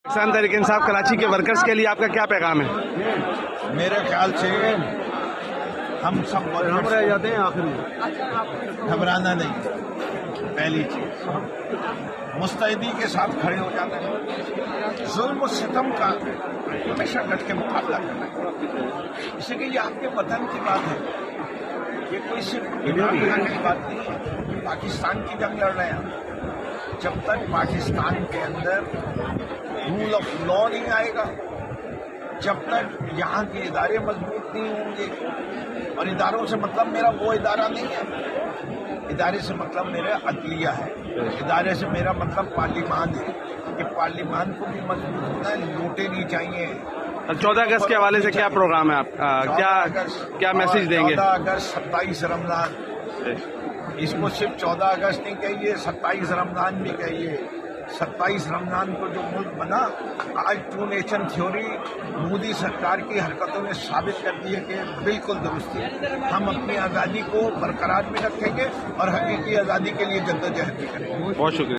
پاکستان تحریک انصاف کراچی کے ورکرز کے لیے آپ کا کیا پیغام ہے؟ میرے خیال سے ہم سب رہ جاتے ہیں آخر میں گھبرانا نہیں، پہلی چیز مستعدی کے ساتھ کھڑے ہو جانا ہے، ظلم و ستم کا ہمیشہ ڈٹ کے مقابلہ کرنا ہے، اس لیے کہ یہ آپ کے وطن کی بات ہے، یہ کوئی صرف عمران خان کی بات نہیں ہے، پاکستان کی جنگ لڑ رہے ہیں۔ جب تک پاکستان کے اندر رول آف لا نہیں آئے گا، جب تک یہاں کے ادارے مضبوط نہیں ہوں گے، اور اداروں سے مطلب میرا وہ ادارہ نہیں ہے، ادارے سے مطلب میرا عدلیہ ہے، ادارے سے میرا مطلب پارلیمان ہے، کہ پارلیمان کو بھی مضبوط ہونا ہے، لوٹے نہیں چاہیے۔ 14 اگست کے حوالے سے کیا پروگرام ہے آپ کیا میسج دیں گے؟ 14 اگست 27 رمضان، اس کو صرف 14 اگست نہیں کہیے، 27 رمضان بھی کہیے۔ 27 رمضان کو جو ملک بنا، آج ٹو نیشن تھیوری مودی سرکار کی حرکتوں نے ثابت کر دی ہے کہ بالکل درست ہے۔ ہم اپنی آزادی کو برقرار بھی رکھیں گے اور حقیقی آزادی کے لیے جدوجہد بھی کریں گے۔ بہت شکریہ۔